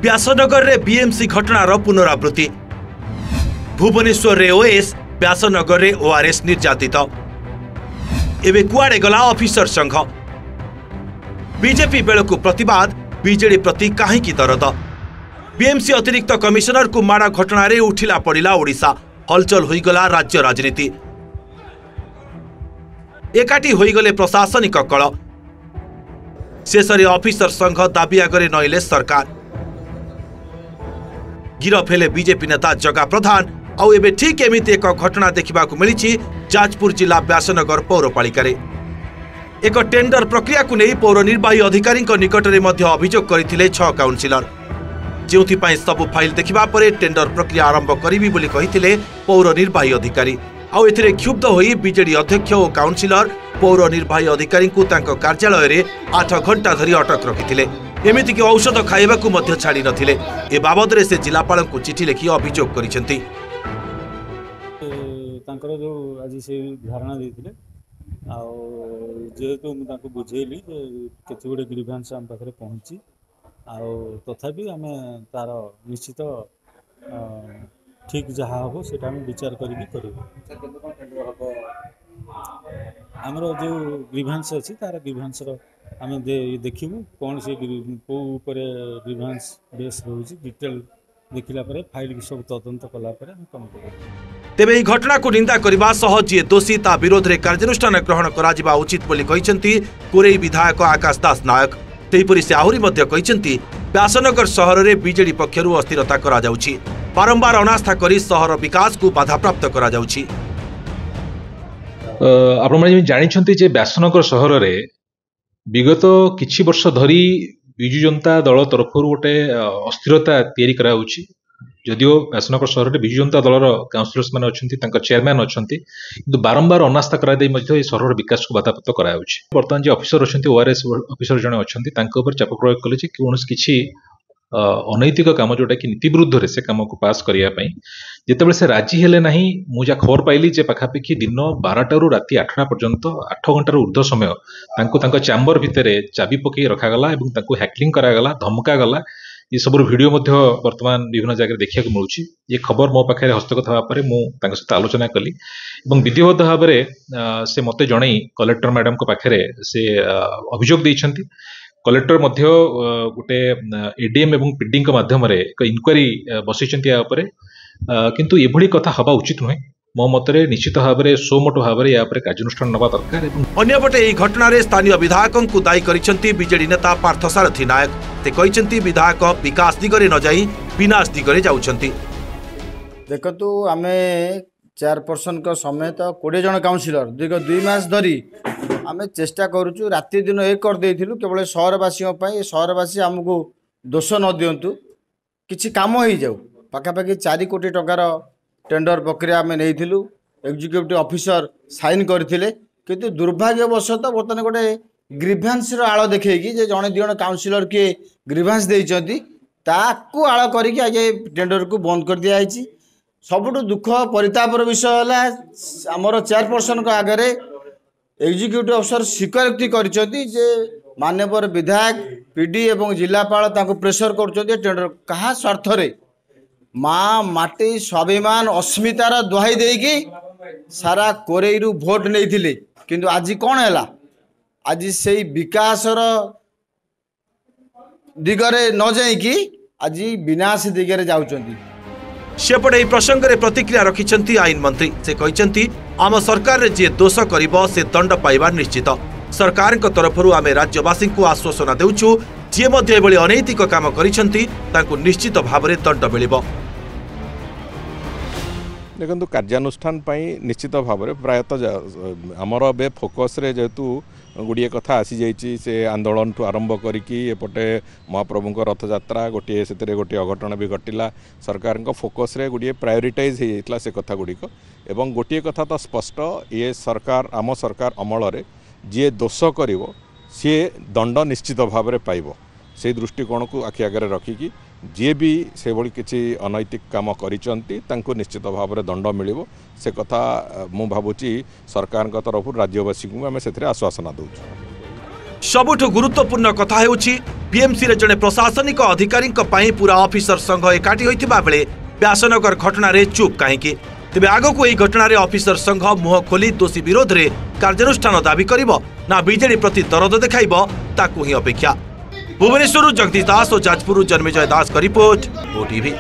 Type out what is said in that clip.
व्यासनगर रे बीएमसी घटनार पुनरावृत्ति। भुवनेश्वर रे ओएस, व्यासनगर रे ओआरएस निर्यातित। एबे कुआडे गला ऑफिसर संघ। बीजेपी बेलकु प्रतिवाद, बीजेडी प्रति काहींकी दरद। बीएमसी अतिरिक्त कमिशनर को माड़ा घटना रे उठिला पड़िला ओडिशा। हलचल होईगला राज्य राजनीति। एकाठी होईगले प्रशासनिक कळ। शेषरे ऑफिसर संघ दाबी आगरे नइले सरकार। गिरफ हेले बीजेपी नेता जगा प्रधान। आउ एबे ठीक एमिति एक घटना देखिबाकू मिलिछि जाजपुर जिला व्यासनगर पौरपालिका रे। एक टेंडर प्रक्रिया को नहीं पौर निर्वाही अधिकारी निकट में अभियोग करथिले 6 काउंसिलर। जोथिपाई सब फाइल देखिबा परे टेंडर प्रक्रिया आरंभ करिबी बोली कहिथिले पौर निर्वाही अधिकारी। आउ एथिरे क्षुब्ध होई बीजेडी अध्यक्ष और काउंसिलर पौर निर्वाही अधिकारी को तांको कार्यालय रे 8 घंटा धरी अटक रखिथिले। एमिति कि औषध खाइबाकू मध्य छाड़ी नथिले। ए बाबद रे से जिलापाल को चिठी लिखि अभियोग करिसेंती। तांकर जो आज से धारणा देथिले जेहेतु मुझे बुझेली केते गुड़े ग्रीभांस आम पाखे पहुँची तथापि आम तार निश्चित ठीक जहाँ हम से विचार करें। आमर जो ग्रीभांस अच्छी तार ग्रीभांस आम देखू कौन से कौ ग्रीभांस बेस रोचे डिटेल देखला फाइल की सब तदंत कलापर कम कर। तेबे ई घटना को निंदा करबा सह जे दोषी ता विरोध रे कार्यानुष्ठान ग्रहण कराजिबा उचित बोली कहिसेंती कोरेई विधायक आकाश दास नायक। तेहिपरि से आहुरी मध्य कहिसेंती व्यासनगर शहर रे बीजेडी पक्षरु अस्थिरता करा जाउछि। बारंबार अनास्था करी शहर विकास को बाधा प्राप्त करा जाउछि। आपण माने जानिछंती जे व्यासनगर शहर रे विगत किछि वर्ष धरी बिजु जनता दल तरफ गोटे अस्थिरता तैयारी करा होछि। जदिओ व्यासनगर शहर में बिजु जनता दलर काउंसिलर्स मैंने अच्छा चेयरमैन अच्छा किंतु बारंबार अनास्था कराई शहर विकास को बाधाप्राप्त कराया। बर्तमान जो ऑफिसर अच्छा ओआरएस ऑफिसर जड़े अच्छा चाप प्रयोग कले कौन किसी अनैतिक काम जोटा कि नीति विरुद्ध से कम को पास करने जिते से राजी हेले ना मुझे खबर पाइली जे पाखापाखि दिन 12 ରୁ राति 8ଟା पर्यंत 8 घंटार ऊर्ध्व समय चैम्बर भितर चाबी पकई रखागला और हैकलिंग करागला धमकागला। ये सब वीडियो वर्तमान विभिन्न जगह देखा मिलूँ। ये खबर मो पाखे हस्तगत होगापर मुझे आलोचना कली और विधिवत भाव में से मत जन कलेक्टर मैडम को पाखे से अभियोग देइछंती। कलेक्टर गोटे एडीएम और पीडी माध्यम एक इनक्वारी बसई किंतु एभली कथा हवा उचित नुहे। मो मतरे निश्चित भाव में सोमोटो भाव में यापर कार्यानुष्ठान नवा दरकार। अन्यपटे ଏହି घटनाରେ स्थानीय विधायकଙ୍କୁ दायी କରିଛନ୍ତି बीजेडी नेता पार्थसारथी नायक। ते କହିଛନ୍ତି विधायक विकास दिगरे न जाई विनाश दिगरे जाउଛନ୍ତି। देखतु आमे चेयरपर्सन को समेत 20 जन काउंसिलर दीर्घ 2 मास धरी आमे चेष्टा करूछु। राति दिन एक कर देइथिलु केवल शहरवासियों पई शहरवासी हमको दोष न दियंतु किछि काम हो जाऊ। पाखापाखि 4 कोटी टंकार टेंडर प्रक्रिया आम नहीं एग्जीक्यूटिव ऑफिसर साइन करथिले किंतु दुर्भाग्यवशतः बर्तमान गोटे ग्रीभांस आड़ देखी जड़े 2 जन काउंसिलर किए ग्रीभांस देइचंती ताकू आड़ करके आगे टेंडर को बंद कर दिया जायछि। सबुठु दुख परितापर विषय है आमर चेयरपर्सन को आगे एग्जीक्यूटिव ऑफिसर स्वीकारोक्ति करछंती जे माननीय विधायक पीडी एवं जिलापाल ताको प्रेशर करछंती टेंडर कहा स्वार्थ रे माँ माटी स्वाभिमान अस्मितार दुहाई देकी सारा कोरेई भोट नहीं किंतु आज कौन है आज से विकासर दिगरे न जाइकी आज विनाश दिगरे जाउचंती। सेपटे प्रसंग में प्रतिक्रिया रखिंट आईन मंत्री। से कहते आम सरकार रे जे दोष करिबो से दंड पाइबा निश्चित। सरकार तरफ आम राज्यवासी को आश्वासना देउछु जे मध्ये एभली अनैतिक काम करिसेंती तांको निश्चित भाव में दंड मिलिबो। देखो कार्यानुष्ठान निश्चित भाव में प्रायतः आमर ए फोकस रे जेहेतु गुड़िए कथा आसी जाइए से आंदोलन ठू आरंभ करके एपटे महाप्रभु रथ यात्रा गोटे से गोटे अघटन भी घटिला। सरकार फोकस रे गुड़िए प्रायोरिटाइज होता से कथा गुड़िक एवं गोटे कथा तो स्पष्ट ये सरकार आम सरकार अमल रे जी दोष कर सी दंड निश्चित भाव में पाइब से दृष्टिकोण को आखि आगे रखिकी जी भी से भली किसी अनैतिक काम करिसंती तांको निश्चित भाव में दंड मिलिबो से कथा मु भावुची सरकार तरफ राज्यवासी को आम से आश्वासना दूँ। सबुठ गुरुत्वपूर्ण कथा हेउछि बीएमसी रे जने प्रशासनिक अधिकारी पूरा ऑफिसर संघ एकाठी होइथिबा बेले व्यासनगर घटना रे चुप काहेकि तेबे आगको एही घटना रे ऑफिसर संघ मुह खोली दोषी विरोध रे कार्यानुष्ठान दाबी करिवो ना बीजेडी प्रति दरद देखाइबो ताकू ही अपेक्षा। भुवनेश्वर जगदीश दास और जाजपुर जन्मेजय दास का रिपोर्ट ओटीवी।